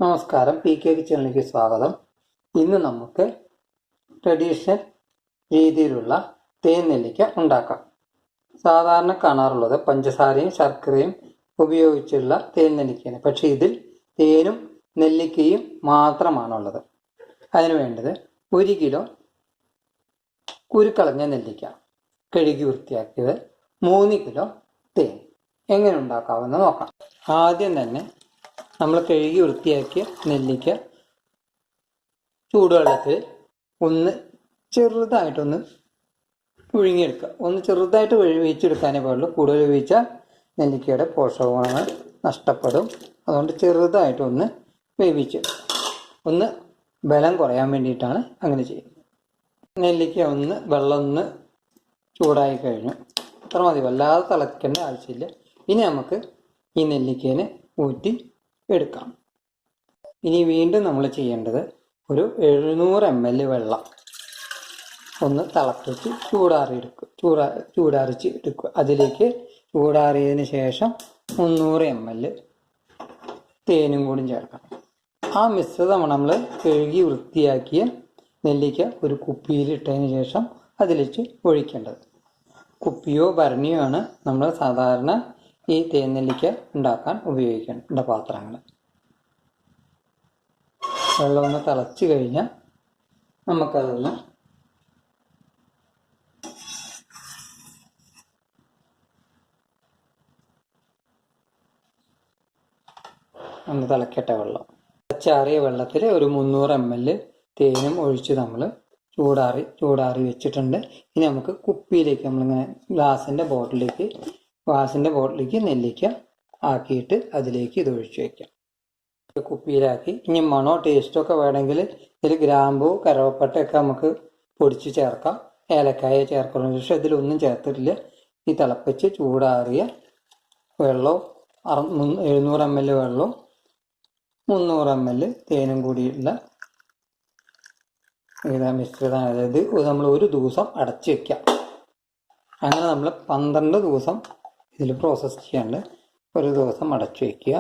നമസ്കാരം, P K കിച്ചണിലേക്ക് സ്വാഗതം. ഇന്ന് നമുക്ക് ട്രഡീഷണൽ രീതിയിലുള്ള തേൻ നെല്ലിക്ക ഉണ്ടാക്കാം. സാധാരണ കാണാറുള്ളത് പഞ്ചസാരയും ശർക്കരയും ഉപയോഗിച്ചുള്ള തേൻ നെല്ലിക്കയാണ്. പക്ഷെ ഇതിൽ തേനും നെല്ലിക്കയും മാത്രമാണുള്ളത്. അതിന് വേണ്ടത് 1 കിലോ കുരുക്കളഞ്ഞ നെല്ലിക്ക, കഴുകി വൃത്തിയാക്കിയത്, 3 കിലോ തേൻ. എങ്ങനെ ഉണ്ടാക്കാമെന്ന് നോക്കാം. ആദ്യം തന്നെ നമ്മൾ കഴുകി വൃത്തിയാക്കിയ നെല്ലിക്ക ചൂടുവെള്ളത്തിൽ ചെറുതായിട്ടൊന്ന് പുഴുങ്ങിയെടുക്കുക. ചെറുതായിട്ട് വേവിച്ചെടുക്കാനേ പാടുള്ളൂ. കൂടുതൽ വേവിച്ചാൽ നെല്ലിക്കയുടെ പോഷകഗുണങ്ങൾ നഷ്ടപ്പെടും. അതുകൊണ്ട് ചെറുതായിട്ടൊന്ന് വേവിച്ച് ബലം കുറയാൻ വേണ്ടിയിട്ടാണ് അങ്ങനെ ചെയ്യുന്നത്. നെല്ലിക്ക വെള്ളം ചൂടായി കഴിഞ്ഞു. അത്ര മതി, വല്ലാതെ തിളയ്ക്കേണ്ട ആവശ്യമില്ല. ഇനി നമുക്ക് ഈ നെല്ലിക്കേനെ ഊറ്റി എടുക്കാം. ഇനി വീണ്ടും നമ്മൾ ചെയ്യേണ്ടത് ഒരു 700 ml വെള്ളം തിളപ്പിച്ച് ചൂടാറിച്ച് എടുക്കുക. അതിലേക്ക് ചൂടാറിയതിന് ശേഷം 300 ml തേനും കൂടി ചേർക്കണം. ആ മിശ്രിതം നമ്മൾ കഴുകി വൃത്തിയാക്കിയ നെല്ലിക്ക ഒരു കുപ്പിയിലിട്ടതിന് ശേഷം അതിലേക്ക് ഒഴിക്കേണ്ടത്. കുപ്പിയോ ഭരണിയോ ആണ് നമ്മൾ സാധാരണ ഈ തേൻ നെല്ലിക്ക ഉണ്ടാക്കാൻ ഉപയോഗിക്കേണ്ട പാത്രങ്ങൾ. വെള്ളം തിളച്ച് കഴിഞ്ഞാൽ നമുക്കതൊന്ന് തിളക്കട്ടെ. തിളച്ചാറിയ വെള്ളത്തിൽ ഒരു 300 ml തേനും ഒഴിച്ച് നമ്മൾ ചൂടാറി വെച്ചിട്ടുണ്ട്. ഇനി നമുക്ക് കുപ്പിയിലേക്ക് നമ്മളിങ്ങനെ ഗ്ലാസിൻ്റെ ബോട്ടിലേക്ക് നെല്ലിക്ക ആക്കിയിട്ട് അതിലേക്ക് ഇത് ഒഴിച്ച് വയ്ക്കാം. കുപ്പിയിലാക്കി. ഇനി മണോ ടേസ്റ്റൊക്കെ വേണമെങ്കിൽ ഇതിൽ ഗ്രാമ്പൂ, കറുവപ്പട്ടയൊക്കെ നമുക്ക് പൊടിച്ച് ചേർക്കാം. ഏലക്കായ ചേർക്കണം. പക്ഷെ ഇതിലൊന്നും ചേർത്തിട്ടില്ല. ഈ തിളപ്പിച്ച് ചൂടാറിയ വെള്ളവും 700 ml വെള്ളവും 300 ml തേനും കൂടിയുള്ള മിശ്രിതം. അതായത് നമ്മൾ ഒരു ദിവസം അടച്ചു വയ്ക്കാം. അങ്ങനെ നമ്മൾ 12 ദിവസം ഇതിൽ പ്രോസസ്സ് ചെയ്യാണ്ട് ഒരു ദിവസം അടച്ചു വയ്ക്കുക.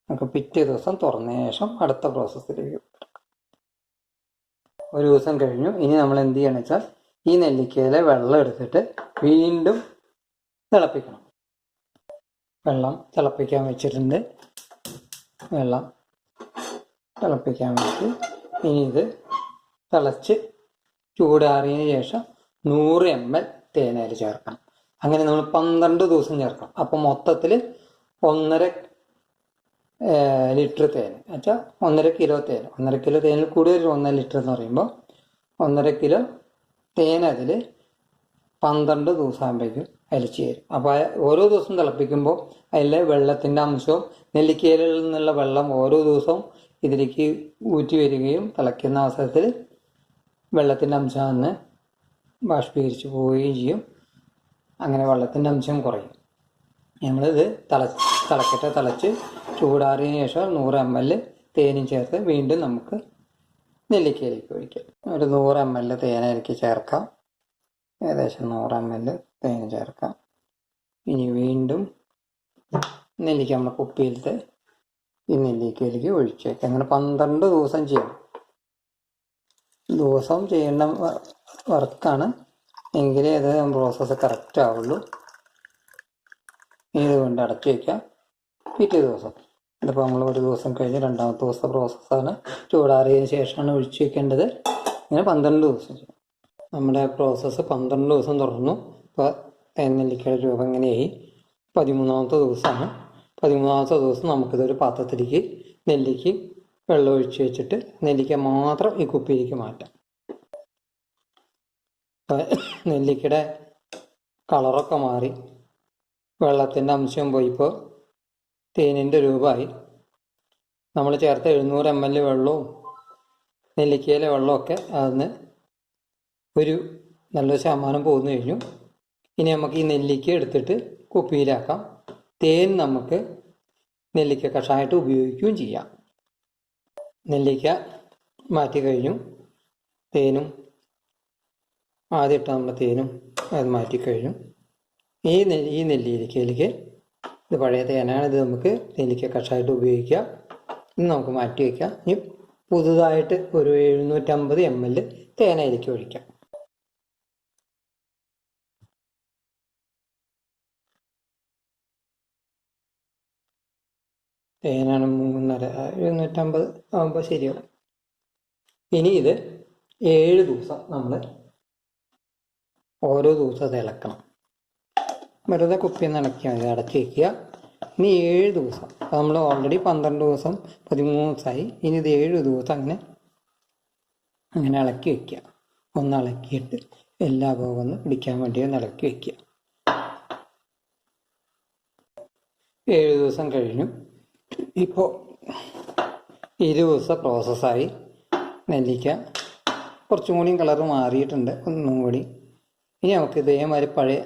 നമുക്ക് പിറ്റേ ദിവസം തുറന്ന ശേഷം അടുത്ത പ്രോസസ്സിലേക്ക് ഒരു ദിവസം കഴിഞ്ഞു. ഇനി നമ്മൾ എന്ത് ചെയ്യണം വെച്ചാൽ ഈ നെല്ലിക്കയിലെ വെള്ളം എടുത്തിട്ട് വീണ്ടും തിളപ്പിക്കണം. വെള്ളം തിളപ്പിക്കാൻ വെച്ചിട്ടുണ്ട്. വെള്ളം തിളപ്പിക്കാൻ വെച്ച് ഇനി ഇത് തിളച്ച് ചൂടാറിയതിന് ശേഷം 100 ml തേനയിൽ ചേർക്കണം. അങ്ങനെ നമ്മൾ 12 ദിവസം ചേർക്കണം. അപ്പം മൊത്തത്തിൽ 1.5 ലിറ്റർ തേൻ വെച്ചാൽ 1.5 കിലോ തേൻ. 1.5 കിലോ തേനിൽ കൂടുതൽ 1 ലിറ്റർ എന്ന് പറയുമ്പോൾ 1.5 കിലോ തേൻ അതിൽ 12 ദിവസം ആകുമ്പോഴേക്കും അതിൽ ചേരും. അപ്പോൾ ഓരോ ദിവസം തിളപ്പിക്കുമ്പോൾ അതിലെ വെള്ളത്തിൻ്റെ അംശവും നെല്ലിക്കയിൽ നിന്നുള്ള വെള്ളം ഓരോ ദിവസവും ഇതിലേക്ക് ഊറ്റി വരികയും തിളയ്ക്കുന്ന അവസരത്തിൽ വെള്ളത്തിൻ്റെ അംശം അന്ന് ബാഷ്പീകരിച്ച് പോവുകയും ചെയ്യും. അങ്ങനെ വെള്ളത്തിൻ്റെ അംശം കുറയും. നമ്മളിത് തിളച്ച് ചൂടാറിയതിന് ശേഷം 100 ml തേനും ചേർത്ത് വീണ്ടും നമുക്ക് നെല്ലിക്കയിലേക്ക് ഒഴിക്കാം. ഒരു 100 ml തേനയിലേക്ക് ചേർക്കാം. ഏകദേശം 100 ml തേന് ചേർക്കാം. ഇനി വീണ്ടും നെല്ലിക്ക നമ്മുടെ കുപ്പിയിലത്തെ ഈ നെല്ലിക്കയിലേക്ക് ഒഴിച്ച് വയ്ക്കാം. അങ്ങനെ 12 ദിവസം ചെയ്യണം. ദിവസം ചെയ്യേണ്ട വർക്കാണ്. എങ്കിലേ അത് പ്രോസസ്സ് കറക്റ്റ് ആവുള്ളൂ. ഇതുകൊണ്ട് അടച്ചു വയ്ക്കാം. പിറ്റേ ദിവസം ഇതിപ്പോൾ നമ്മൾ ഒരു ദിവസം കഴിഞ്ഞ് രണ്ടാമത്തെ ദിവസത്തെ പ്രോസസ്സാണ്. ചൂടാറിയതിന് ശേഷമാണ് ഒഴിച്ചു വയ്ക്കേണ്ടത്. ഇങ്ങനെ 12 ദിവസം ചെയ്യും. നമ്മുടെ പ്രോസസ്സ് 12 ദിവസം തുടർന്നു. ഇപ്പോൾ തേൻ നെല്ലിക്കയുടെ രൂപം ഇങ്ങനെയായി. 13ാമത്തെ ദിവസമാണ്. 13ാമത്തെ ദിവസം നമുക്കിതൊരു പാത്രത്തിലേക്ക് നെല്ലിക്ക് വെള്ളം ഒഴിച്ച് വെച്ചിട്ട് നെല്ലിക്ക മാത്രം ഈ കുപ്പിയിലേക്ക് മാറ്റാം. നെല്ലിക്കയുടെ കളറൊക്കെ മാറി വെള്ളത്തിൻ്റെ അംശം പോയിപ്പോൾ തേനിൻ്റെ രൂപമായി. നമ്മൾ ചേർത്ത 700 ml വെള്ളവും നെല്ലിക്കയിലെ വെള്ളമൊക്കെ അതിന് ഒരു നല്ല ശതമാനം പോന്നു കഴിഞ്ഞു. ഇനി നമുക്ക് ഈ നെല്ലിക്ക എടുത്തിട്ട് കുപ്പിയിലാക്കാം. തേൻ നമുക്ക് നെല്ലിക്ക കഷായമായിട്ട് ഉപയോഗിക്കുകയും ചെയ്യാം. നെല്ലിക്ക മാറ്റി കഴിഞ്ഞു. തേനും ആദ്യമിട്ട് നമ്മൾ തേനും അത് മാറ്റിക്കഴിഞ്ഞു. ഈ നെല്ലിക്കയിലേക്ക് ഇത് പഴയ തേനാണ്. ഇത് നമുക്ക് നെല്ലിക്ക കഷായമായിട്ട് ഉപയോഗിക്കാം. ഇനി നമുക്ക് മാറ്റി വയ്ക്കാം. ഇനി പുതുതായിട്ട് ഒരു 750 ml തേനയിലേക്ക് ഒഴിക്കാം. തേനാണ് 750 ആകുമ്പോൾ ശരിയാവും. ഇനി ഇത് 7 ദിവസം നമ്മൾ ഓരോ ദിവസം അത് ഇളക്കണം. വെറുതെ കുപ്പിയൊന്ന് ഇളക്കിയാൽ മതി, അടച്ചു വയ്ക്കുക. ഇനി 7 ദിവസം, അപ്പോൾ നമ്മൾ ഓൾറെഡി 12 ദിവസം 13 ദിവസമായി. ഇനി ഇത് 7 ദിവസം അങ്ങനെ ഇളക്കി വയ്ക്കുക. ഒന്ന് ഇളക്കിയിട്ട് എല്ലാ ഭാഗവും ഒന്ന് പിടിക്കാൻ വേണ്ടി ഒന്ന് ഇളക്കി വയ്ക്കുക. 7 ദിവസം കഴിഞ്ഞു. ഇപ്പോൾ 20 ദിവസം പ്രോസസ്സായി. നെല്ലിക്ക കുറച്ചും കൂടി കളർ മാറിയിട്ടുണ്ട്, ഒന്നും കൂടി. ഇനി നമുക്ക് ഇതേമാതിരി പഴയ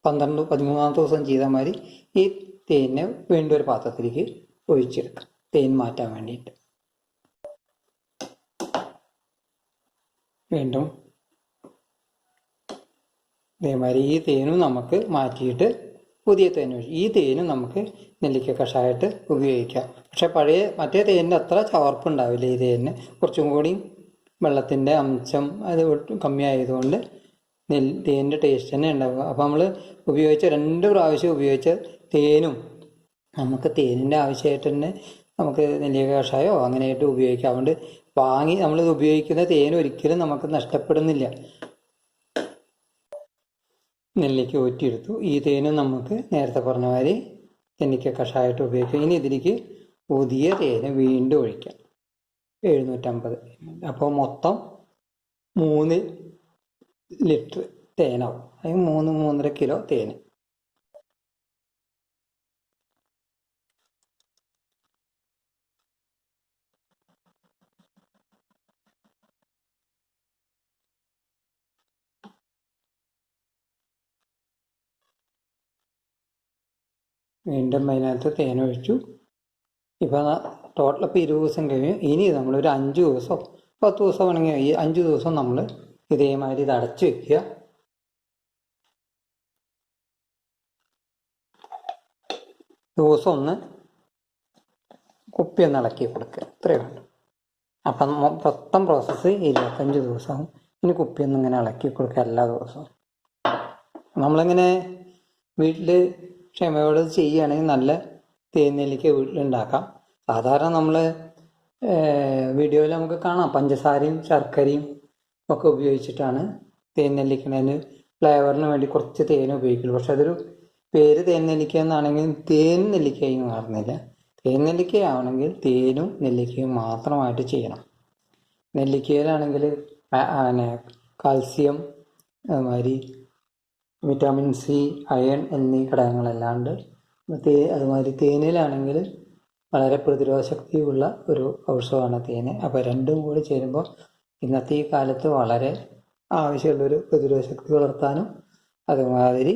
13 ദിവസം ചെയ്ത മാതിരി ഈ തേനിനെ വീണ്ടും ഒരു പാത്രത്തിലേക്ക് ഒഴിച്ചെടുക്കാം, തേൻ മാറ്റാൻ വേണ്ടിയിട്ട്. വീണ്ടും ഇതേമാതിരി ഈ തേനും നമുക്ക് മാറ്റിയിട്ട് പുതിയ തേൻ ഒഴിക്കും. ഈ തേനും നമുക്ക് നെല്ലിക്ക കഷായമായിട്ട് ഉപയോഗിക്കാം. പക്ഷെ മറ്റേ തേനിൻ്റെ അത്ര ചവർപ്പുണ്ടാവില്ല. ഈ തേനിന് കുറച്ചും കൂടി വെള്ളത്തിൻ്റെ അംശം അത് കമ്മിയായതുകൊണ്ട് തേനിൻ്റെ ടേസ്റ്റ് തന്നെ ഉണ്ടാവുക. അപ്പോൾ നമ്മൾ ഉപയോഗിച്ച 2 പ്രാവശ്യം ഉപയോഗിച്ച തേനും നമുക്ക് തേനിൻ്റെ ആവശ്യമായിട്ട് തന്നെ നമുക്ക് നെല്ലിക്ക കഷായമോ അങ്ങനെയായിട്ട് ഉപയോഗിക്കാം. അതുകൊണ്ട് നമ്മളിത് ഉപയോഗിക്കുന്ന തേൻ ഒരിക്കലും നമുക്ക് നഷ്ടപ്പെടുന്നില്ല. നെല്ലിക്ക ഊറ്റിയെടുത്തു. ഈ തേനും നമുക്ക് നേരത്തെ പറഞ്ഞ മാതിരി നെല്ലിക്ക കഷായമായിട്ട് ഉപയോഗിക്കാം. ഇനി ഇതിലേക്ക് പുതിയ തേന് വീണ്ടും ഒഴിക്കാം, 750. അപ്പോൾ മൊത്തം 3 ലിറ്റർ തേനാവും. അതിന് 3-3.5 കിലോ തേന്. വീണ്ടും അതിനകത്ത് തേനൊഴിച്ചു. ഇപ്പം ടോട്ടൽ 20 ദിവസം കഴിഞ്ഞു. ഇനി നമ്മളൊരു 5 ദിവസം 10 ദിവസം വേണമെങ്കിൽ ഈ 5 ദിവസം നമ്മൾ ഇതേമാതിരി ഇത് അടച്ചു വെക്കുക. ദിവസം ഒന്ന് കുപ്പി ഒന്ന് ഇളക്കി കൊടുക്കുക, ഇത്രയേ ഉള്ളൂ. അപ്പം മൊത്തം പ്രോസസ്സ് 25 ദിവസവും. ഇനി കുപ്പിയൊന്നും ഇങ്ങനെ ഇളക്കി കൊടുക്കുക എല്ലാ ദിവസവും. നമ്മളിങ്ങനെ വീട്ടിൽ ക്ഷമയോട് ചെയ്യുകയാണെങ്കിൽ നല്ല തേൻ നെല്ലിക്ക വീട്ടിലുണ്ടാക്കാം. സാധാരണ നമ്മൾ വീഡിയോയിൽ നമുക്ക് കാണാം പഞ്ചസാരയും ശർക്കരയും ഒക്കെ ഉപയോഗിച്ചിട്ടാണ് തേൻ നെല്ലിക്കണതിന് ഫ്ലേവറിന് വേണ്ടി കുറച്ച് തേൻ ഉപയോഗിക്കുള്ളൂ. പക്ഷെ അതൊരു പേര് തേൻ നെല്ലിക്ക എന്നാണെങ്കിൽ തേൻ നെല്ലിക്കയും മാറുന്നില്ല. തേൻ നെല്ലിക്കയാണെങ്കിൽ തേനും നെല്ലിക്കയും മാത്രമായിട്ട് ചെയ്യണം. നെല്ലിക്കയിലാണെങ്കിൽ കാൽസ്യം, അതുമാതിരി വിറ്റാമിൻ സി, അയൺ എന്നീ ഘടകങ്ങളല്ലാണ്ട് അതുമാതിരി തേനിലാണെങ്കിൽ വളരെ പ്രതിരോധ ശക്തിയുള്ള ഒരു ഔഷധമാണ് തേന്. അപ്പോൾ രണ്ടും കൂടി ചേരുമ്പോൾ ഇന്നത്തെ ഈ കാലത്ത് വളരെ ആവശ്യമുള്ളൊരു പ്രതിരോധ ശക്തി വളർത്താനും അതുമാതിരി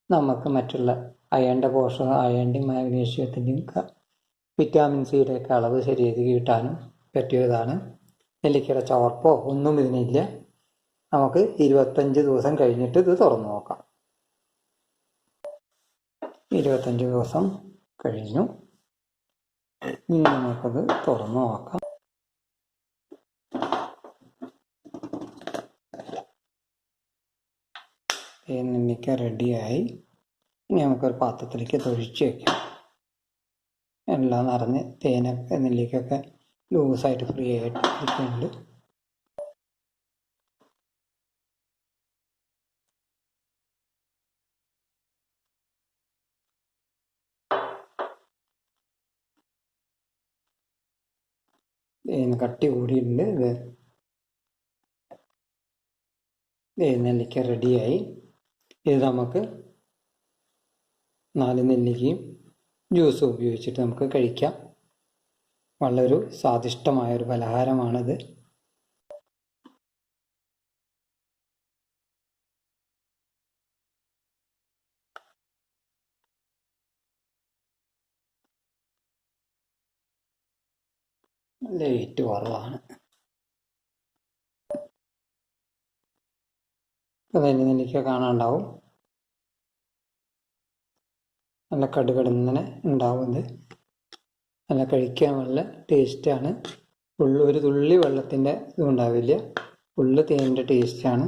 നമുക്ക് മറ്റുള്ള അയണിൻ്റെയും മാഗ്നീഷ്യത്തിൻ്റെയും വിറ്റാമിൻ സിയുടെ ഒക്കെ അളവ് ശരീരത്തിൽ കിട്ടാനും പറ്റിയതാണ്. നെല്ലിക്കയുടെ ചവർപ്പോ ഒന്നും ഇതിനില്ല. നമുക്ക് 25 ദിവസം കഴിഞ്ഞിട്ട് ഇത് തുറന്നു നോക്കാം. 25 ദിവസം കഴിഞ്ഞു. ഇനി നമുക്കത് തുറന്നു നോക്കാം. തേൻ നെല്ലിക്ക റെഡിയായി. ഇനി നമുക്കൊരു പാത്രത്തിലേക്ക് തൊഴിച്ച് വയ്ക്കാം. എല്ലാം നിറഞ്ഞ് തേനൊക്കെ നെല്ലിക്കൊക്കെ ലൂസായിട്ട് ഫ്രീ ആയിട്ട് ഇരിക്കുന്നുണ്ട്. തേൻ കട്ടി കൂടിയിട്ടുണ്ട്. നെല്ലിക്ക റെഡിയായി. ഇത് നമുക്ക് 4 നെല്ലിക്കയും ജ്യൂസും ഉപയോഗിച്ചിട്ട് നമുക്ക് കഴിക്കാം. വളരെ സ്വാദിഷ്ടമായൊരു പലഹാരമാണിത്. ലൈറ്റ് കുറവാണ്. ഇപ്പം നെല്ലിക്ക കാണാനുണ്ടാവും, നല്ല കടുകടുന്നനെ ഉണ്ടാവുന്നത്. നല്ല കഴിക്കാൻ നല്ല ടേസ്റ്റാണ്. ഒരു തുള്ളി വെള്ളത്തിൻ്റെ ഇതും ഉണ്ടാവില്ല, ഫുള്ള് തേനിൻ്റെ ടേസ്റ്റാണ്.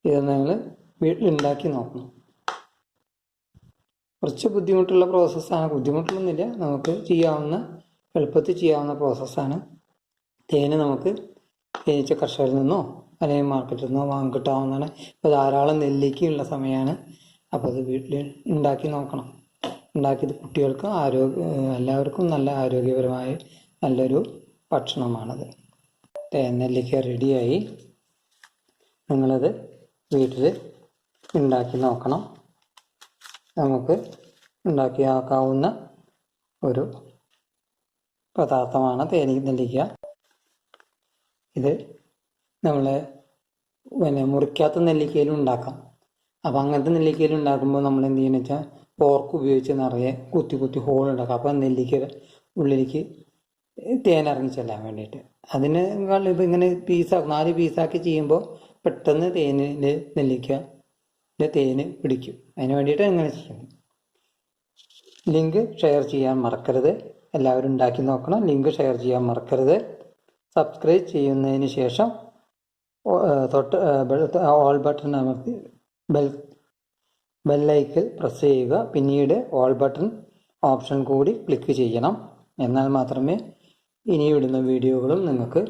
ഇത് നിങ്ങൾ വീട്ടിലുണ്ടാക്കി നോക്കണം. കുറച്ച് ബുദ്ധിമുട്ടുള്ള പ്രോസസ്സാണ്, ബുദ്ധിമുട്ടൊന്നുമില്ല, നമുക്ക് ചെയ്യാവുന്ന, എളുപ്പത്തിൽ ചെയ്യാവുന്ന പ്രോസസ്സാണ്. തേന് നമുക്ക് തേനീച്ച കർഷകരിൽ നിന്നോ അല്ലെങ്കിൽ മാർക്കറ്റിൽ നിന്നോ വാങ്ങിക്കിട്ടാവുന്നതാണ്. ഇപ്പോൾ ധാരാളം നെല്ലിക്കയുള്ള സമയമാണ്. അപ്പോൾ അത് വീട്ടിൽ ഉണ്ടാക്കി നോക്കണം. ഉണ്ടാക്കിയത് കുട്ടികൾക്ക് എല്ലാവർക്കും നല്ല ആരോഗ്യപരമായ നല്ലൊരു ഭക്ഷണമാണത്. നെല്ലിക്ക റെഡിയായി. നിങ്ങളത് വീട്ടിൽ ഉണ്ടാക്കി നോക്കണം. നമുക്ക് ഉണ്ടാക്കിയാക്കാവുന്ന ഒരു പദാർത്ഥമാണ് നെല്ലിക്ക. ഇത് നമ്മൾ മുറിക്കാത്ത നെല്ലിക്കയിലും ഉണ്ടാക്കാം. അപ്പോൾ അങ്ങനത്തെ നെല്ലിക്കയിൽ ഉണ്ടാക്കുമ്പോൾ നമ്മൾ എന്ത് ചെയ്യുന്നത് വെച്ചാൽ പോർക്ക് ഉപയോഗിച്ച് നിറയെ കുത്തി ഹോൾ ഉണ്ടാക്കാം. അപ്പോൾ നെല്ലിക്ക ഉള്ളിലേക്ക് തേനിറങ്ങി ചെല്ലാൻ വേണ്ടിയിട്ട്. അതിനേക്കാൾ ഇതിങ്ങനെ 4 പീസാക്കി ചെയ്യുമ്പോൾ പെട്ടെന്ന് നെല്ലിക്കൻ്റെ തേന് പിടിക്കും. അതിന് വേണ്ടിയിട്ട് ഇങ്ങനെ ചെയ്യണം. ലിങ്ക് ഷെയർ ചെയ്യാൻ മറക്കരുത്. എല്ലാവരും ഉണ്ടാക്കി നോക്കണം. ലിങ്ക് ഷെയർ ചെയ്യാൻ മറക്കരുത്. സബ്സ്ക്രൈബ് ചെയ്യുന്നതിന് ശേഷം തൊട്ട് ഓൾ ബട്ടൺ അമർത്തി ബെല്ലൈക്കൽ പ്രസ് ചെയ്യുക. പിന്നീട് ഓൾ ബട്ടൺ ഓപ്ഷൻ കൂടി ക്ലിക്ക് ചെയ്യണം. എന്നാൽ മാത്രമേ ഇനിയിടുന്ന വീഡിയോകളും നിങ്ങൾക്ക്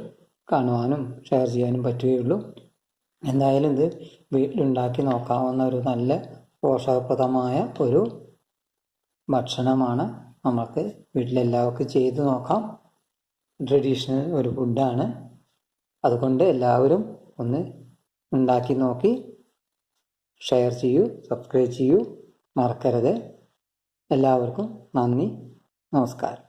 കാണുവാനും ഷെയർ ചെയ്യാനും പറ്റുകയുള്ളൂ. എന്തായാലും ഇത് വീട്ടിലുണ്ടാക്കി നോക്കാവുന്ന ഒരു നല്ല പോഷകപ്രദമായ ഒരു ഭക്ഷണമാണ്. നമുക്ക് വീട്ടിലെല്ലാവർക്കും ചെയ്തു നോക്കാം. ട്രഡീഷണൽ ഒരു ഫുഡാണ്. അതുകൊണ്ട് എല്ലാവരും ഒന്ന് ഉണ്ടാക്കി നോക്കി ഷെയർ ചെയ്യൂ, സബ്സ്ക്രൈബ് ചെയ്യൂ, മറക്കരുത്. എല്ലാവർക്കും നന്ദി, നമസ്കാരം.